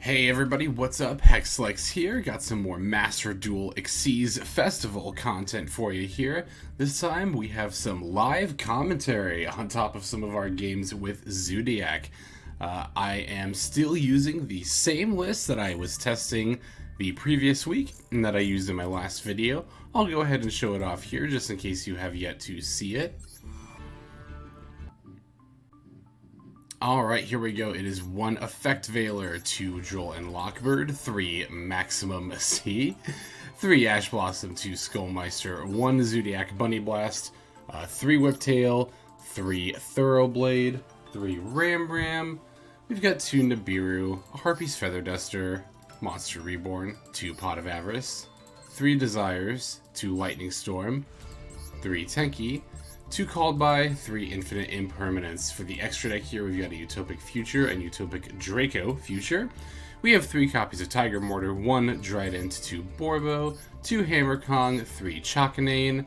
Hey everybody, what's up? Hexlex here. Got some more Master Duel Xyz Festival content for you here. This time we have some live commentary on top of some of our games with Zoodiac. I am still using the same list that I was testing the previous week and that I used in my last video. I'll go ahead and show it off here just in case you have yet to see it. Alright, here we go. It is 1 Effect Veiler, 2 Droll and Lockbird, 3 Maximum C, 3 Ash Blossom, 2 Skull Meister, 1 Zoodiac Bunnyblast, 3 Whiptail, 3 Thoroughblade, 3 Ramram, we've got 2 Nibiru, a Harpie's Feather Duster, Monster Reborn, 2 Pot of Avarice, 3 Desires, 2 Lightning Storm, 3 Tenki, 2 Called By, 3 Infinite Impermanence. For the extra deck here, we've got a Utopic Future and Utopic Draco Future. We have 3 copies of Tigermoartar, 1 Drident, 2 Boarbow, 2 Hammerkong, 3 Chakanine.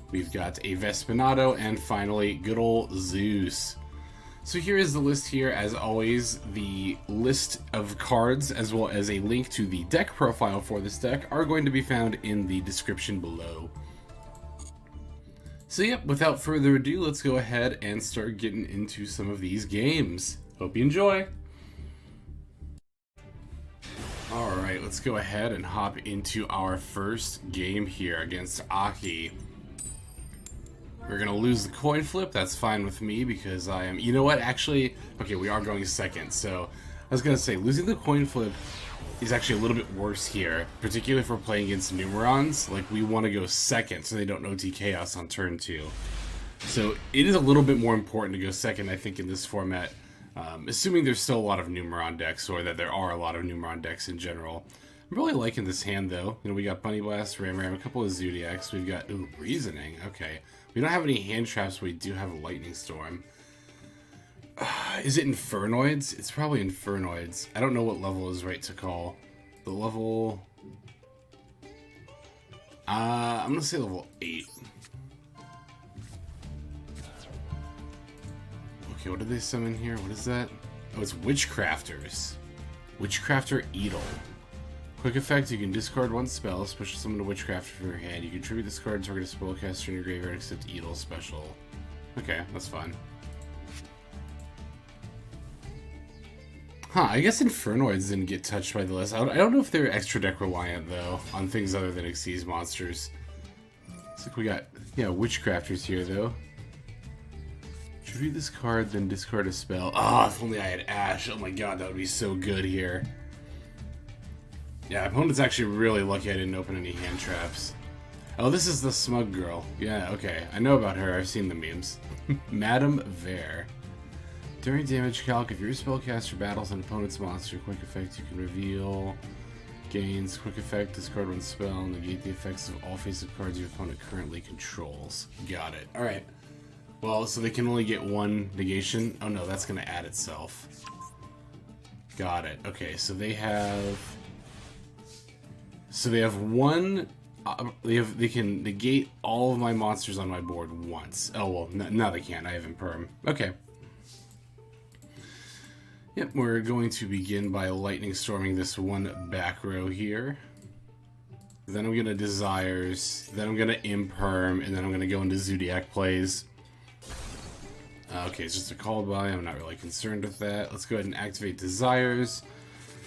We've got a Vespenato, and finally, good old Zeus. So here is the list here. As always, the list of cards, as well as a link to the deck profile for this deck, are going to be found in the description below. So yep, without further ado, let's go ahead and start getting into some of these games. Hope you enjoy! Alright, let's go ahead and hop into our first game here against Aki. We're gonna lose the coin flip, that's fine with me because I am... You know what, actually... Okay, we are going second, so... I was gonna say, losing the coin flip is actually a little bit worse here, particularly if we're playing against Numerons. Like, we want to go second so they don't OT Chaos on turn 2. So it is a little bit more important to go second, I think, in this format, assuming there's still a lot of Numeron decks, or that there are a lot of Numeron decks in general. I'm really liking this hand, though. You know, we got Bunnyblast, Ramram, a couple of Zoodiacs. We've got, ooh, Reasoning. Okay. We don't have any hand traps, but we do have Lightning Storm. Is it Infernoids? It's probably Infernoids. I don't know what level is right to call. The level... I'm gonna say level 8. Okay, what did they summon here? What is that? Oh, it's Witchcrafters. Witchcrafter Eagle. Quick effect, you can discard 1 spell, special summon a Witchcrafter from your hand. You can tribute this card to target a spellcaster in your graveyard except Eagle special. Okay, that's fine. Huh, I guess Infernoids didn't get touched by the list. I don't know if they're extra deck reliant, though, on things other than Xyz monsters. Looks like we got, yeah, Witchcrafters here, though. Tribute this card, then discard a spell. Ah, if only I had Ash. Oh my god, that would be so good here. Yeah, opponent's actually really lucky I didn't open any hand traps. Oh, this is the Smug Girl. Yeah, okay. I know about her. I've seen the memes. Madame Vare. During damage calc, if your spellcaster battles an opponent's monster, quick effect, you can reveal, gains, quick effect, discard 1 spell, negate the effects of all face-up cards your opponent currently controls. Got it. Alright. Well, so they can only get 1 negation. Oh no, that's going to add itself. Got it. Okay, so they have... So they have 1... They can negate all of my monsters on my board once. Oh, well, no they can't. I have Imperm. Okay. Yep, we're going to begin by Lightning Storming this 1 back row here. Then I'm going to Desires, then I'm going to Imperm, and then I'm going to go into Zoodiac plays. Okay, it's just a Called By, I'm not really concerned with that. Let's go ahead and activate Desires.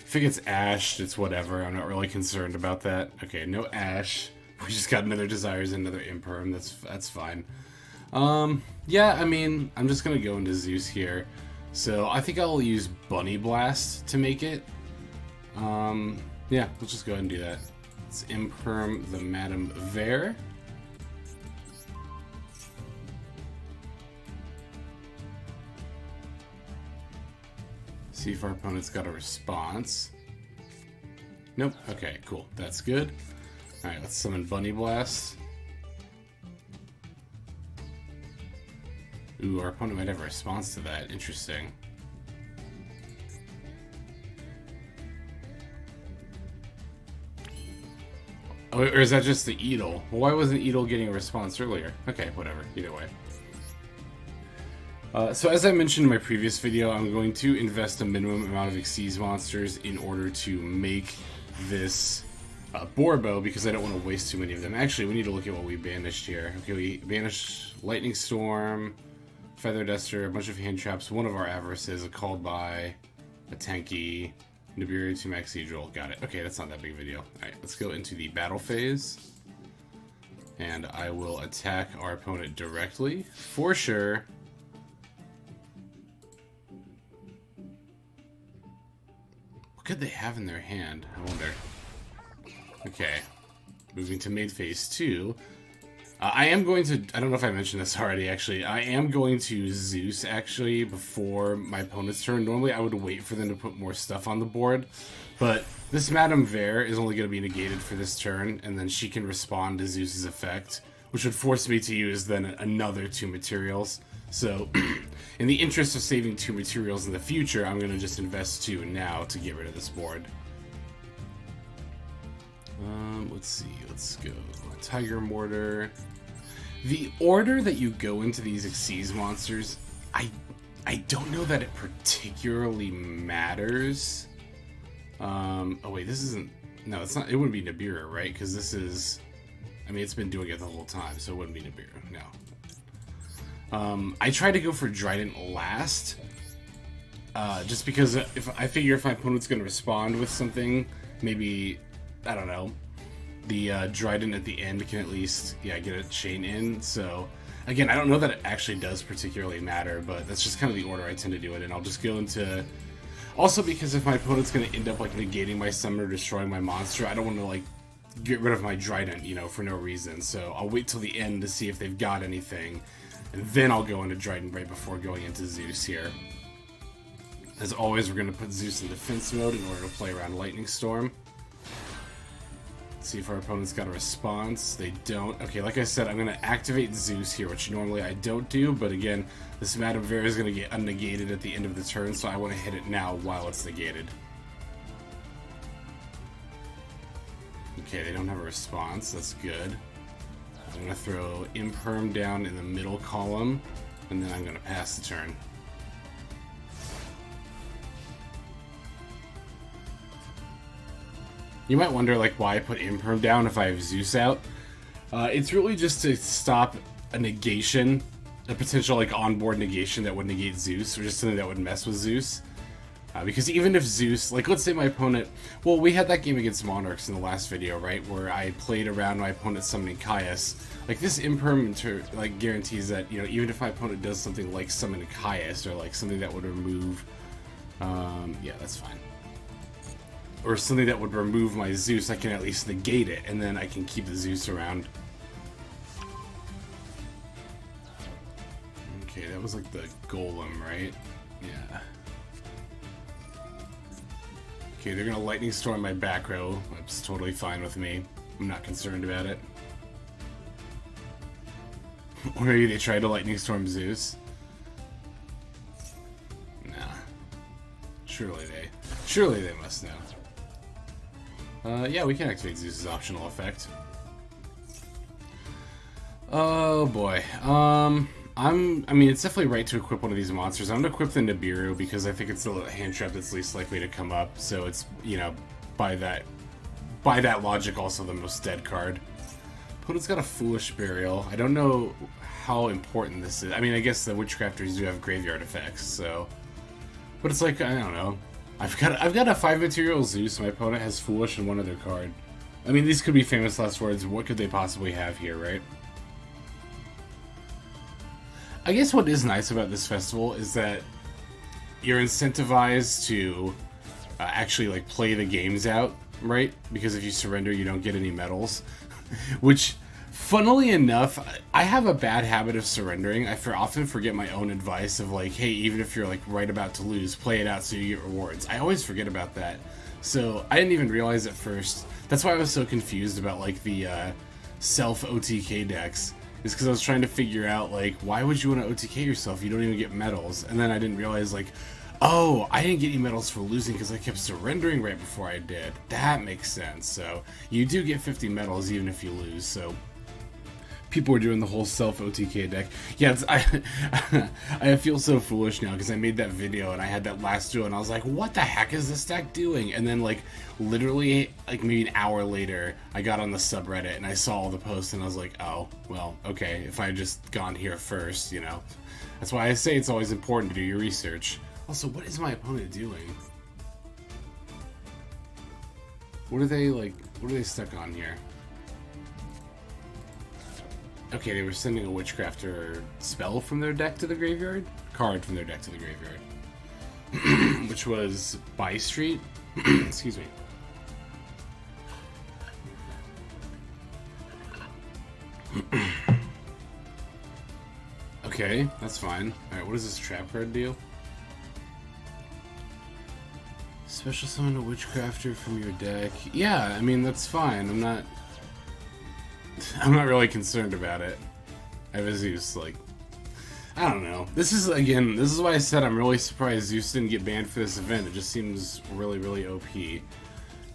If it gets Ashed, it's whatever, I'm not really concerned about that. Okay, no Ash. We just got another Desires and another Imperm, that's fine. Yeah, I mean, I'm just going to go into Zeus here. So I think I'll use Bunnyblast to make it. Yeah, let's just go ahead and do that. Let's Imperm the Madame Vare. See if our opponent's got a response. Nope. Okay, cool. That's good. Alright, let's summon Bunnyblast. Ooh, our opponent might have a response to that. Interesting. Oh, or is that just the Eagle? Well, why wasn't Eagle getting a response earlier? Okay, whatever. Either way. So as I mentioned in my previous video, I'm going to invest a minimum amount of Xyz monsters in order to make this Boarbow, because I don't want to waste too many of them. Actually, we need to look at what we banished here. Okay, we banished Lightning Storm, Feather Duster, a bunch of hand traps, one of our Avarices, a Called By, a Tenki, Nibiru to Maxx Droll. Got it. Okay, that's not that big a video. Alright, let's go into the battle phase. And I will attack our opponent directly, for sure. What could they have in their hand? I wonder. Okay, moving to mid phase 2. I am going to, I don't know if I mentioned this already actually, I am going to Zeus actually before my opponent's turn. Normally I would wait for them to put more stuff on the board, but this Madame Vare is only going to be negated for this turn, and then she can respond to Zeus's effect, which would force me to use then another 2 materials. So, in the interest of saving 2 materials in the future, I'm going to just invest 2 now to get rid of this board. Let's see, let's go Tigermoartar. The order that you go into these Xyz monsters, I don't know that it particularly matters. Oh wait, this isn't, no, it's not, it wouldn't be Nibiru, right? Because this is, I mean, it's been doing it the whole time, so it wouldn't be Nibiru, no. I try to go for Drident last, just because if I figure if my opponent's going to respond with something, maybe, I don't know, the Drident at the end can at least, yeah, get a chain in. So, again, I don't know that it actually does particularly matter, but that's just kind of the order I tend to do it in. I'll just go into... Also, because if my opponent's going to end up, like, negating my summon or destroying my monster, I don't want to, like, get rid of my Drident, you know, for no reason. So I'll wait till the end to see if they've got anything, and then I'll go into Drident right before going into Zeus here. As always, we're going to put Zeus in defense mode in order to play around Lightning Storm. See if our opponent's got a response. They don't. Okay, like I said, I'm going to activate Zeus here, which normally I don't do, but again, this Madame Vare is going to get unnegated at the end of the turn, so I want to hit it now while it's negated. Okay, they don't have a response. That's good. I'm going to throw Imperm down in the middle column, and then I'm going to pass the turn. You might wonder, like, why I put Imperm down if I have Zeus out. It's really just to stop a negation, a potential, like, onboard negation that would negate Zeus, or just something that would mess with Zeus. Because even if Zeus, like, let's say my opponent... Well, we had that game against Monarchs in the last video, right? Where I played around my opponent summoning Caius. Like, this Imperm, like, guarantees that, you know, even if my opponent does something like summon Caius, or, like, something that would remove... yeah, that's fine. Or something that would remove my Zeus, I can at least negate it, and then I can keep the Zeus around. Okay, that was like the Golem, right? Yeah. Okay, they're gonna Lightning Storm my back row. That's totally fine with me. I'm not concerned about it. Or maybe they try to Lightning Storm Zeus. Nah. Surely they must know. Yeah, we can activate Zeus's optional effect. Oh boy. I mean, it's definitely right to equip one of these monsters. I'm gonna equip the Nibiru because I think it's the hand trap that's least likely to come up. So it's, you know, by that logic, also the most dead card. Opponent's got a Foolish Burial. I don't know how important this is. I mean, I guess the Witchcrafters do have graveyard effects, so. But it's like, I don't know. I've got a 5 material Zeus. My opponent has Foolish and one other card. I mean, these could be famous last words. What could they possibly have here, right? I guess what is nice about this festival is that you're incentivized to actually, like, play the games out, right? Because if you surrender, you don't get any medals. Which, funnily enough, I have a bad habit of surrendering. I often forget my own advice of, like, hey, even if you're, like, right about to lose, play it out so you get rewards. I always forget about that. So I didn't even realize at first. That's why I was so confused about, like, the self-OTK decks. Is because I was trying to figure out, like, why would you want to OTK yourself? You don't even get medals. And then I didn't realize, like, oh, I didn't get any medals for losing because I kept surrendering right before I did. That makes sense. So you do get 50 medals even if you lose. So People were doing the whole self-OTK deck. Yeah, I feel so foolish now because I made that video and I had that last duel and I was like, what the heck is this deck doing? And then, like, literally, like, maybe an hour later, I got on the subreddit and I saw all the posts and I was like, oh, well, okay, if I had just gone here first, you know. That's why I say it's always important to do your research. Also, what is my opponent doing? What are they stuck on here? Okay, they were sending a Witchcrafter spell from their deck to the graveyard? Card from their deck to the graveyard. Which was By Street. Excuse me. Okay, that's fine. Alright, what does this trap card do? Special summon a Witchcrafter from your deck. Yeah, I mean, that's fine. I'm not really concerned about it. I have a Zeus, like, I don't know. This is why I said I'm really surprised Zeus didn't get banned for this event. It just seems really, really OP.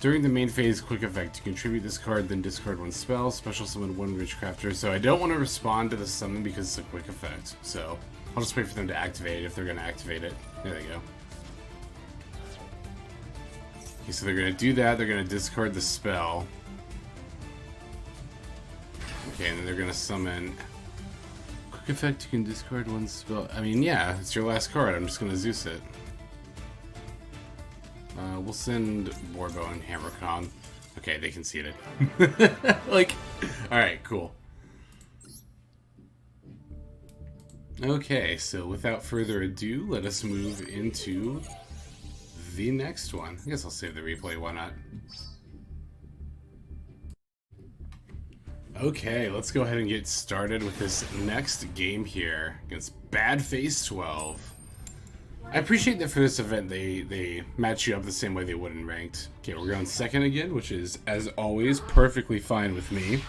During the main phase quick effect, you contribute this card, then discard one spell, special summon one Witchcrafter. So I don't want to respond to the summon because it's a quick effect. So I'll just wait for them to activate it if they're going to activate it. There they go. Okay, so they're going to do that. They're going to discard the spell. Okay, and then they're gonna summon. Quick effect, you can discard one spell. I mean, yeah, it's your last card. I'm just gonna Zeus it. We'll send Boarbow and Hammerkong. Okay, they conceded. Like, alright, cool. Okay, so without further ado, let us move into the next one. I guess I'll save the replay, why not? Okay, let's go ahead and get started with this next game here against Badface 12. I appreciate that for this event they match you up the same way they would in ranked. Okay, we're going second again, which is, as always, perfectly fine with me.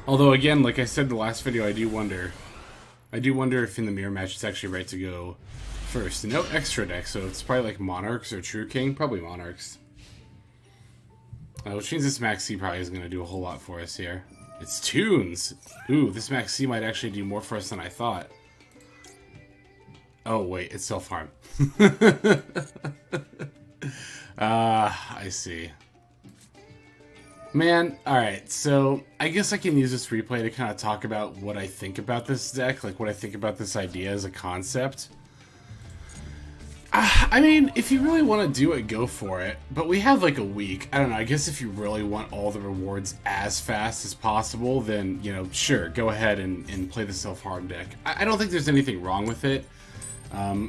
Although, again, like I said in the last video, I do wonder if in the mirror match it's actually right to go first. No extra deck, so it's probably like Monarchs or True King. Probably Monarchs. Which means this Maxx C probably isn't going to do a whole lot for us here. It's Tunes! Ooh, this Maxx C might actually do more for us than I thought. Oh, wait, it's self-harm. I see. Man, alright, so I guess I can use this replay to kind of talk about what I think about this deck, like what I think about this idea as a concept. I mean, if you really want to do it, go for it. But we have like a week. I don't know, I guess if you really want all the rewards as fast as possible, then, you know, sure, go ahead and play the self-harm deck. I don't think there's anything wrong with it.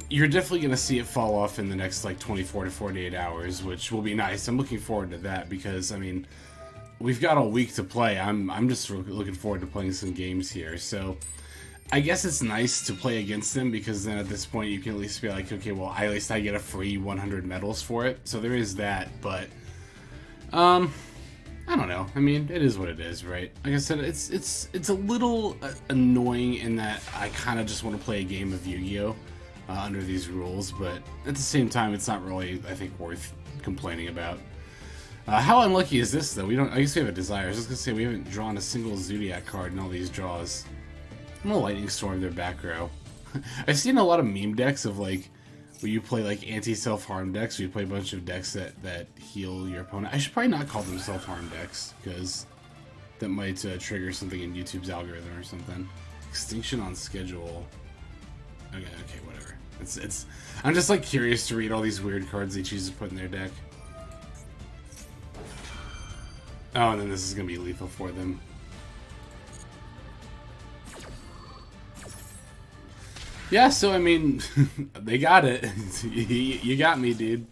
You're definitely going to see it fall off in the next like 24 to 48 hours, which will be nice. I'm looking forward to that because, I mean, we've got a week to play. I'm just looking forward to playing some games here. So I guess it's nice to play against them because then at this point you can at least be like, okay, well, at least I get a free 100 medals for it. So there is that, but I don't know. I mean, it is what it is, right? Like I said, it's a little annoying in that I kind of just want to play a game of Yu-Gi-Oh! Under these rules, but at the same time, it's not really, I think, worth complaining about. How unlucky is this, though? I guess we have a Desire. I was just gonna say we haven't drawn a single Zoodiac card in all these draws. I'm gonna Lightning Storm their back row. I've seen a lot of meme decks of like where you play like anti-self-harm decks, where you play a bunch of decks that heal your opponent. I should probably not call them self-harm decks because that might trigger something in YouTube's algorithm or something. Extinction on schedule. Okay, whatever. I'm just like curious to read all these weird cards they choose to put in their deck. Oh, and then this is gonna be lethal for them. Yeah, so I mean, they got it. You got me, dude.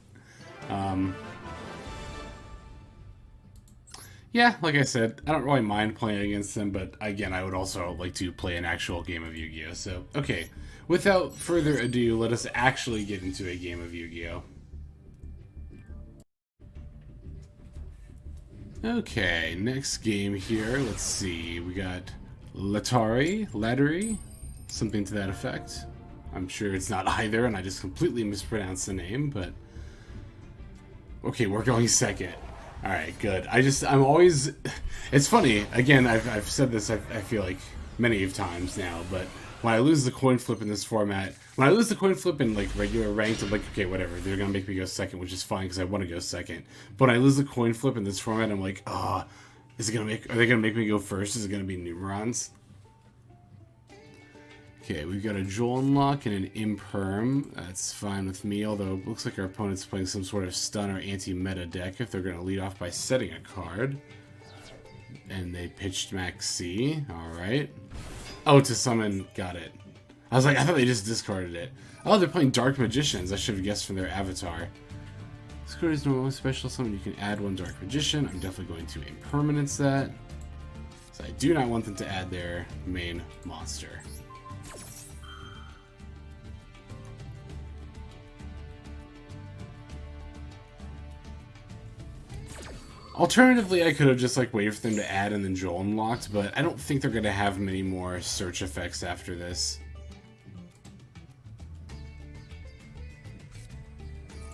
Yeah, like I said, I don't really mind playing against them, but again, I would also like to play an actual game of Yu-Gi-Oh! So, okay, without further ado, let us actually get into a game of Yu-Gi-Oh! Okay, next game here, let's see, we got Latari, something to that effect. I'm sure it's not either, and I just completely mispronounced the name, but... Okay, we're going second. Alright, good. I'm always... It's funny, again, I've said this, I feel like, many of times now, but when I lose the coin flip in this format, when I lose the coin flip in, like, regular ranked, I'm like, okay, whatever, they're gonna make me go second, which is fine, because I want to go second. But when I lose the coin flip in this format, I'm like, are they gonna make me go first? Is it gonna be Numerons? Okay, we've got a Droll unlock and an Imperm. That's fine with me, although it looks like our opponent's playing some sort of stun or anti-meta deck if they're going to lead off by setting a card. And they pitched Maxx. Alright. Oh, to summon. Got it. I was like, I thought they just discarded it. Oh, they're playing Dark Magicians. I should have guessed from their avatar. This card is normal special summon. You can add one Dark Magician. I'm definitely going to Impermanence that. So I do not want them to add their main monster. Alternatively, I could have just like waited for them to add and then Droll unlocked, but I don't think they're going to have many more search effects after this.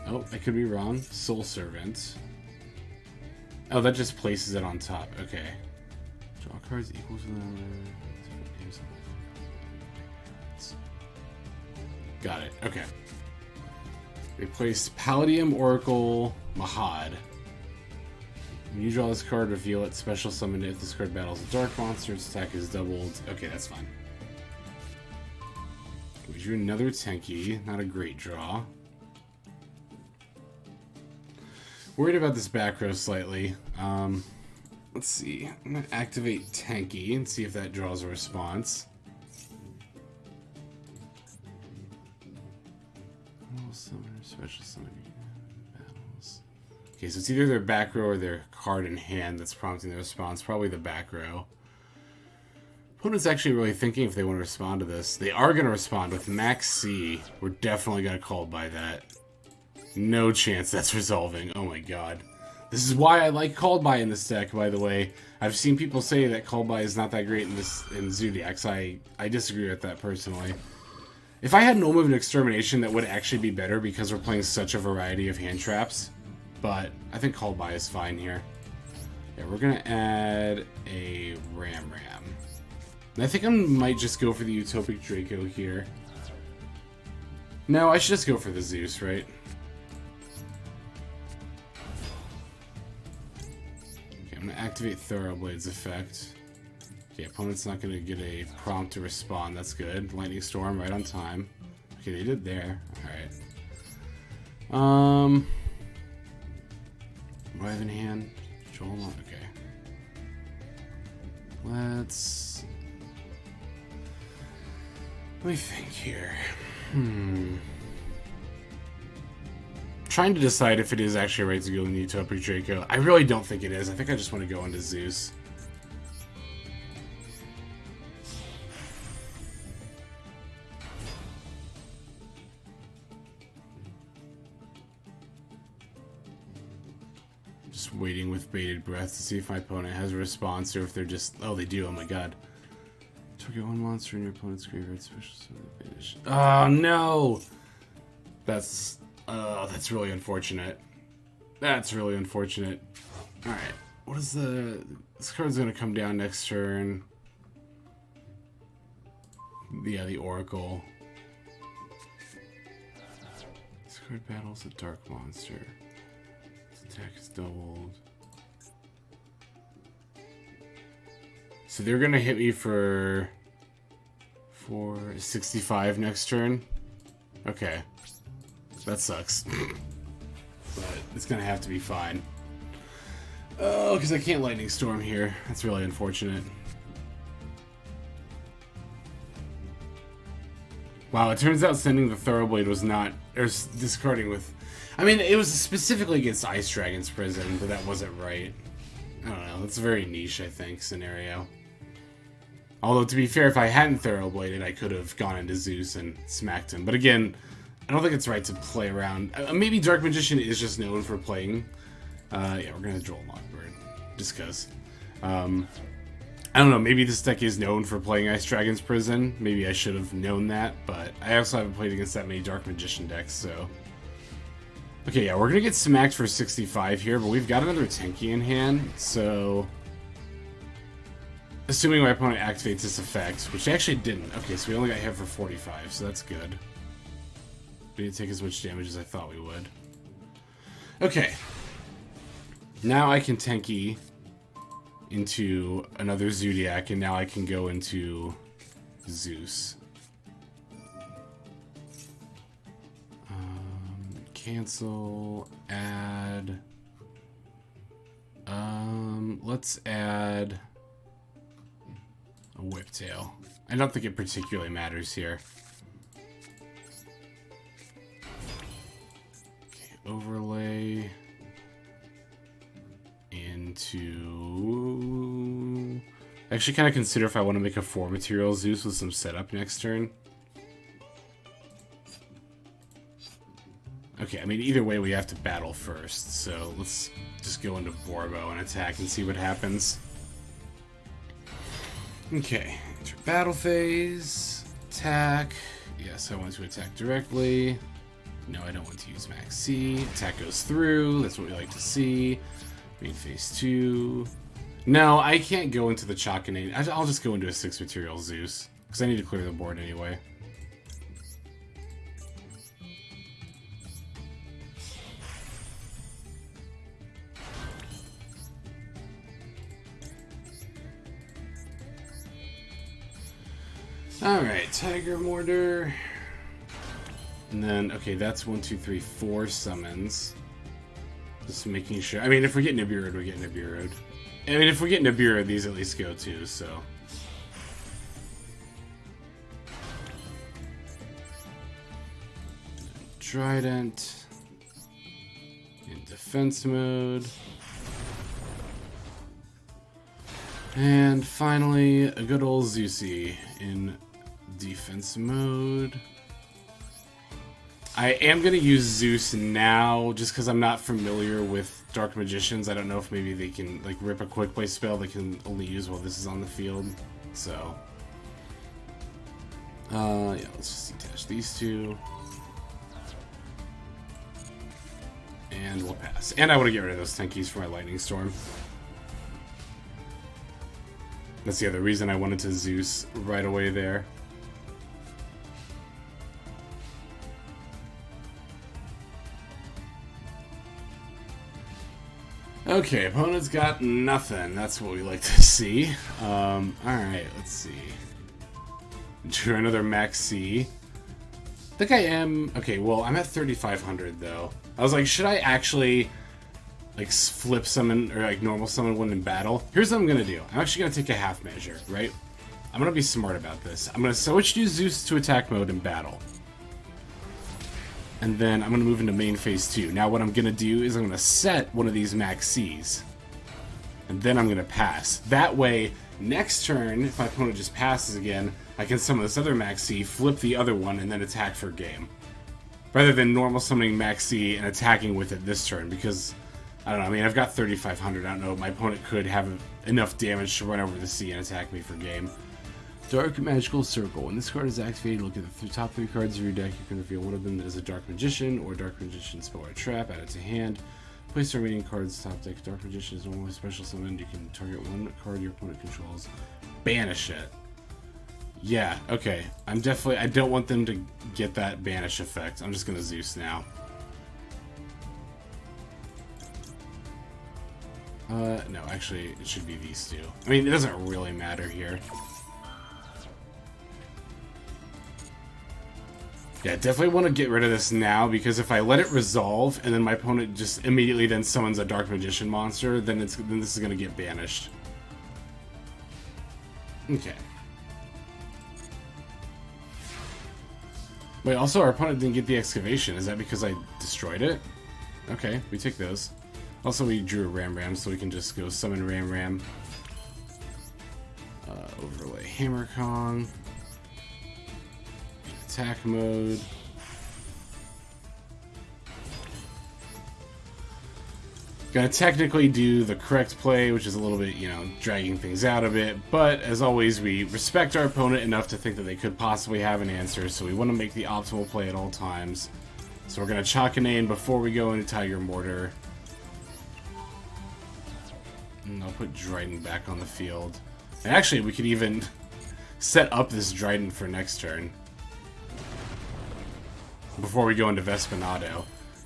Oh, I could be wrong. Soul Servant. Oh, that just places it on top. Okay. Draw cards equal to the... Got it. Okay. Replace Palladium, Oracle, Mahad. When you draw this card, reveal it, special summon it. If this card battles a dark monster, its attack is doubled. Okay, that's fine. We drew another Tenki. Not a great draw. Worried about this back row slightly. Let's see. I'm going to activate Tenki and see if that draws a response. Special summon. Okay, so it's either their back row or their card in hand that's prompting the response. Probably the back row. Opponent's actually really thinking if they want to respond to this. They are going to respond with Maxx. We're definitely going to call by that. No chance that's resolving. Oh my god. This is why I like called by in this deck, by the way. I've seen people say that called by is not that great in Zoodiacs. I disagree with that personally. If I had an Omen of Extermination, that would actually be better because we're playing such a variety of hand traps. But I think called by is fine here. Yeah, we're gonna add a Ramram. And I think I might just go for the Utopic Draco here. No, I should just go for the Zeus, right? Okay, I'm gonna activate Thoroughblade's effect. Okay, opponent's not gonna get a prompt to respond. That's good. Lightning Storm right on time. Okay, they did there. Alright. Do I have in hand? Joel? Okay. Let me think here. Trying to decide if it is actually right to go in the Utopic Draco. I really don't think it is. I think I just want to go into Zeus. Just waiting with bated breath to see if my opponent has a response or if they're just... Oh, they do. Oh my god. Target one monster in your opponent's graveyard. Special summon finish. Oh no! That's really unfortunate. That's really unfortunate. Alright. What is the... This card's gonna come down next turn. Yeah, the Oracle. This card battles a dark monster. Attack is doubled. So they're gonna hit me for 65 next turn. Okay. That sucks. But it's gonna have to be fine. Oh, because I can't Lightning Storm here. That's really unfortunate. Wow, it turns out sending the Thoroughblade was not... Or discarding with... I mean, it was specifically against Ice Dragon's Prison, but that wasn't right. I don't know. It's a very niche, I think, scenario. Although, to be fair, if I hadn't Thoroughbladed, I could have gone into Zeus and smacked him. But again, I don't think it's right to play around. Maybe Dark Magician is just known for playing. Yeah, we're going to Droll Lockbird. Just because. I don't know, maybe this deck is known for playing Ice Dragon's Prison. Maybe I should have known that, but I also haven't played against that many Dark Magician decks, so... Okay, yeah, we're gonna get smacked for 65 here, but we've got another Tenki in hand, so... Assuming my opponent activates this effect, which they actually didn't. Okay, so we only got hit for 45, so that's good. We didn't take as much damage as I thought we would. Okay. Now I can Tenki into another Zoodiac, and now I can go into Zeus. Cancel, add. Let's add a Whiptail. I don't think it particularly matters here. Okay, overlay into. I actually kind of consider if I want to make a 4 material Zeus with some setup next turn. Okay, I mean, either way, we have to battle first, so let's just go into Boarbow and attack and see what happens. Okay, enter battle phase, attack. Yes, I want to attack directly. No, I don't want to use Maxx. Attack goes through, that's what we like to see. Main phase 2. No, I can't go into the Chakanine. I'll just go into a 6 material Zeus, because I need to clear the board anyway. Alright, Tigermoartar. And then, okay, that's 1, 2, 3, 4 summons. Just making sure. I mean, if we get Nibiru, we get Nibiru. I mean, if we get Nibiru, these at least go too, so. Drident. In defense mode. And finally, a good old Zeusy in defense mode. I am going to use Zeus now, just because I'm not familiar with Dark Magicians. I don't know if maybe they can like rip a quick play spell they can only use while this is on the field. So, yeah, let's just detach these two. And we'll pass. And I want to get rid of those Tenkis for my Lightning Storm. That's the other reason I wanted to Zeus right away there. Okay, opponent's got nothing. That's what we like to see. Alright, let's see. Drew another Maxx. I think I am... Okay, well, I'm at 3,500, though. I was like, should I actually... like flip summon or like normal summon one in battle? Here's what I'm gonna do. I'm actually gonna take a half measure, right? I'm gonna be smart about this. I'm gonna switch to Zeus to attack mode in battle. And then I'm gonna move into main phase 2. Now what I'm gonna do is I'm gonna set one of these Maxx. And then I'm gonna pass. That way, next turn, if my opponent just passes again, I can summon this other Maxx, flip the other one, and then attack for game. Rather than normal summoning Maxx and attacking with it this turn, because I don't know, I mean, I've got 3,500, I don't know, my opponent could have enough damage to run over the sea and attack me for game. Dark Magical Circle. When this card is activated, look at the top 3 cards of your deck. You can reveal one of them that is a Dark Magician or Dark Magician spell or trap, add it to hand. Place the remaining cards top deck. Dark Magician is normally special summoned. You can target one card your opponent controls. Banish it. Yeah, okay. I don't want them to get that banish effect. I'm just gonna Zeus now. No, actually, it should be these two. I mean, it doesn't really matter here. Yeah, definitely want to get rid of this now, because if I let it resolve, and then my opponent just immediately then summons a Dark Magician monster, then this is going to get banished. Okay. Wait, also our opponent didn't get the excavation. Is that because I destroyed it? Okay, we take those. Also, we drew a Ramram, so we can just go summon Ramram. Overlay Hammerkong. Attack mode. Gotta technically do the correct play, which is a little bit, you know, dragging things out a bit, but as always, we respect our opponent enough to think that they could possibly have an answer, so we want to make the optimal play at all times. So we're going to Chakanine before we go into Tigermoartar. And I'll put Drident back on the field. And actually, we could even set up this Drident for next turn. Before we go into Vespenato.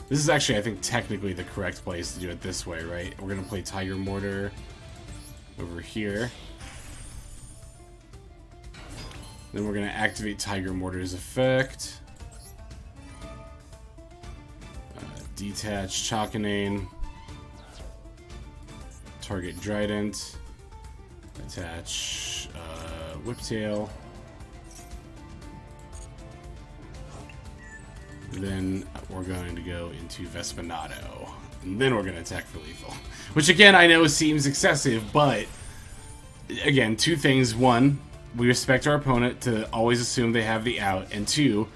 This is actually, I think, technically the correct place to do it this way, right? We're going to play Tigermoartar over here. Then we're going to activate Tigermoartar's effect. Detach Chakanine. Target Drident. Attach Whiptail. Then we're going to go into Vespenato. And then we're going to attack for lethal. Which again, I know seems excessive, but again, two things. One, we respect our opponent to always assume they have the out. And two,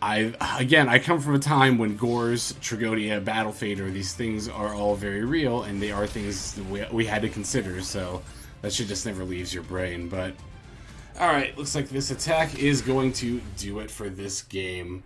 I come from a time when Gores, Tragonia, Battle Fader, these things are all very real, and they are things we had to consider, so that shit just never leaves your brain. But alright, looks like this attack is going to do it for this game.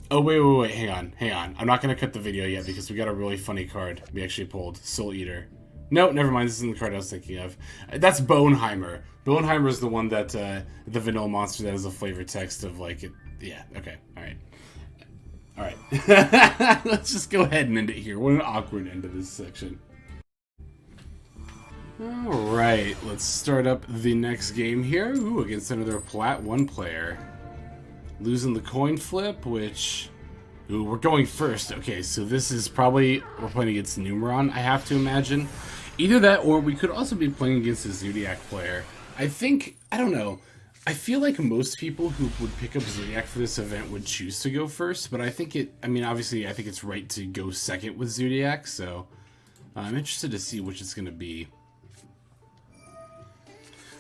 Oh, wait, hang on. I'm not going to cut the video yet because we got a really funny card we actually pulled. Soul Eater. No, never mind, this isn't the card I was thinking of. That's Boneheimer. Boneheimer is the one that, the vanilla monster that has a flavor text of, like, it. Yeah, okay, alright. Let's just go ahead and end it here. What an awkward end to this section. Alright, let's start up the next game here. Ooh, against another Plat 1 player. Losing the coin flip, which... Ooh, we're going first. Okay, so this is probably... We're playing against Numeron, I have to imagine. Either that, or we could also be playing against a Zoodiac player. I think... I don't know. I feel like most people who would pick up Zoodiac for this event would choose to go first, but I think it... I mean, obviously, I think it's right to go second with Zoodiac, so... I'm interested to see which it's going to be.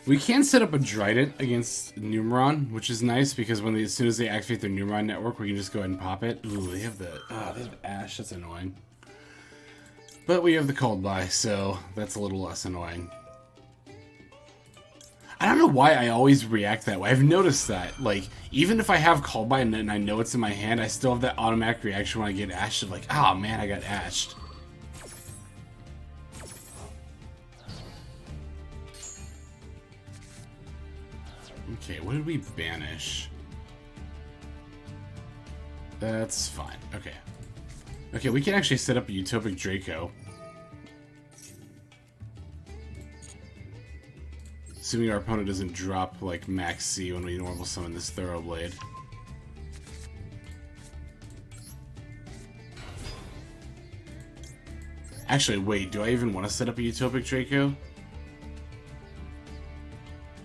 We can set up a Drident against Numeron, which is nice because when as soon as they activate their Numeron network, we can just go ahead and pop it. Ooh, they have Ash. That's annoying. But we have the Called By, so that's a little less annoying. I don't know why I always react that way. I've noticed that. Like, even if I have Called By and I know it's in my hand, I still have that automatic reaction when I get Ashed of like, ah, oh, man, I got Ashed. Okay, what did we banish? That's fine. Okay. Okay, we can actually set up a Utopic Draco. Assuming our opponent doesn't drop, like, Maxx C when we normal summon this Thoroughblade. Actually, wait, do I even want to set up a Utopic Draco?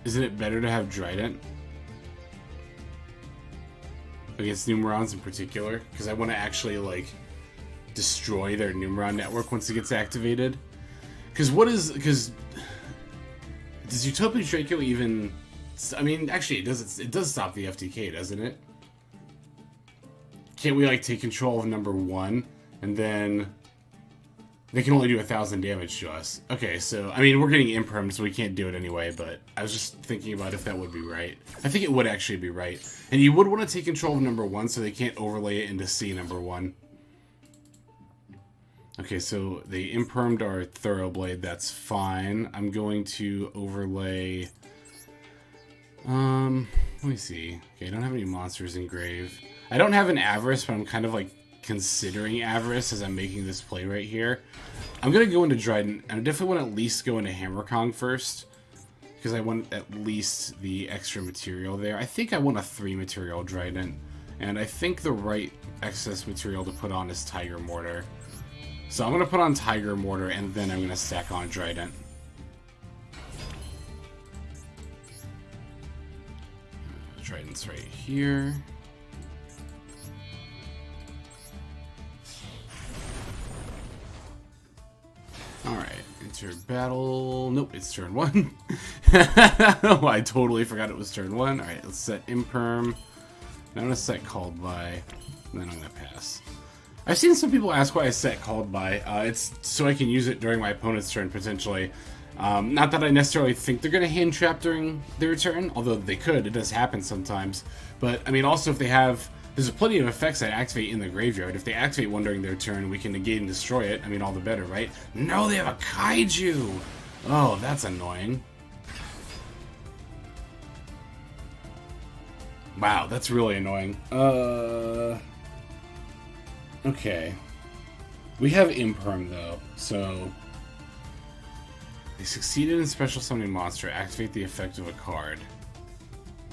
Isn't it better to have Drident? Against Numerons in particular? Because I want to actually, like, destroy their Numeron network once it gets activated. Because does Utopic Draco even... I mean, actually, it does stop the FTK, doesn't it? Can't we, like, take control of number 1, and then... They can only do 1,000 damage to us. Okay, so, I mean, we're getting Imperm, so we can't do it anyway, but I was just thinking about if that would be right. I think it would actually be right. And you would want to take control of number 1 so they can't overlay it into C number 1. Okay, so they Impermed our Thoroughblade, that's fine. I'm going to overlay... let me see. Okay, I don't have any monsters in grave. I don't have an Avarice, but I'm kind of, like, considering Avarice as I'm making this play right here. I'm going to go into Drident, and I definitely want to at least go into Hammerkong first, because I want at least the extra material there. I think I want a 3 material Drident, and I think the right excess material to put on is Tigermoartar. So I'm going to put on Tigermoartar, and then I'm going to stack on Drident. Drident's right here. Alright, enter battle. Nope, it's turn 1. Oh, I totally forgot it was turn 1. Alright, let's set Imperm. Now I'm going to set Called By, and then I'm going to pass. I've seen some people ask why I set Called By. It's so I can use it during my opponent's turn, potentially. Not that I necessarily think they're going to hand trap during their turn, although they could. It does happen sometimes. But, I mean, also if they have... There's plenty of effects that activate in the graveyard. If they activate one during their turn, we can negate and destroy it. I mean, all the better, right? No, they have a Kaiju! Oh, that's annoying. Wow, that's really annoying. Okay. We have Imperm, though, so... They succeeded in special summoning monster. Activate the effect of a card.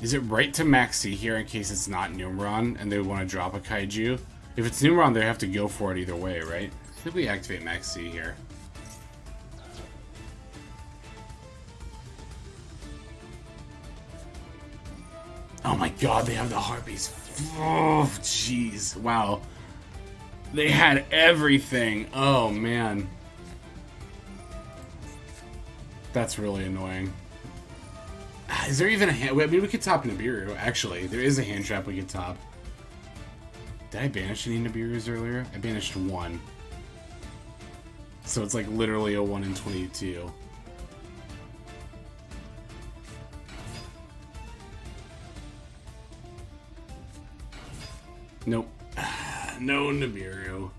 Is it right to Maxx here in case it's not Numeron and they want to drop a Kaiju? If it's Numeron, they have to go for it either way, right? I think we activate Maxx here. Oh my god, they have the Harpies. Oh, jeez. Wow. They had everything. Oh, man. That's really annoying. Is there even a hand... I mean, we could top Nibiru, actually. There is a hand trap we could top. Did I banish any Nibirus earlier? I banished one. So it's like literally a 1 in 22. Nope. No Nibiru.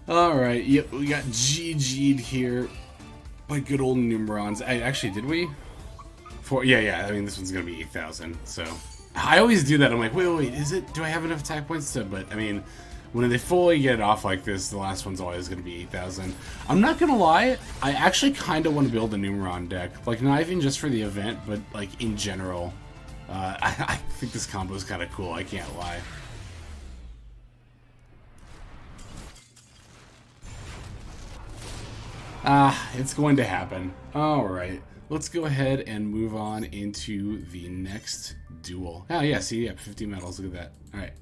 Alright, yep, we got GG'd here by good old Numerons. Actually, did we? Yeah, I mean, this one's gonna be 8,000, so... I always do that, I'm like, wait, is it? Do I have enough attack points to... But, I mean, when they fully get it off like this, the last one's always gonna be 8,000. I'm not gonna lie, I actually kinda want to build a Numeron deck. Like, not even just for the event, but, like, in general. I think this combo is kinda cool, I can't lie. It's going to happen. Alright, let's go ahead and move on into the next duel. Oh yeah, see, yeah, 50 medals, look at that. Alright.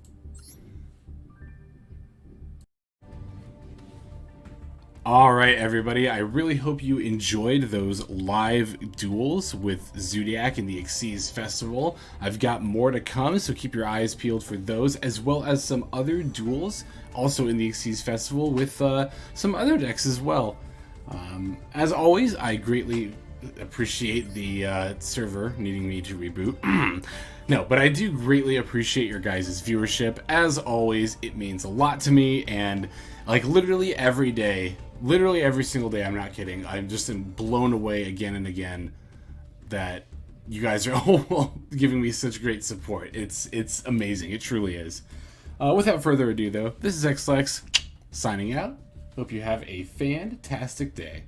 Alright everybody, I really hope you enjoyed those live duels with Zoodiac in the Xyz Festival. I've got more to come, so keep your eyes peeled for those, as well as some other duels also in the Xyz Festival with some other decks as well. As always, I greatly appreciate the server needing me to reboot. No, but I do greatly appreciate your guys' viewership. As always, it means a lot to me, and like literally every day, literally every single day, I'm not kidding, I'm just blown away again and again that you guys are all giving me such great support. It's amazing, it truly is. Without further ado though, this is Xlex signing out. Hope you have a fantastic day.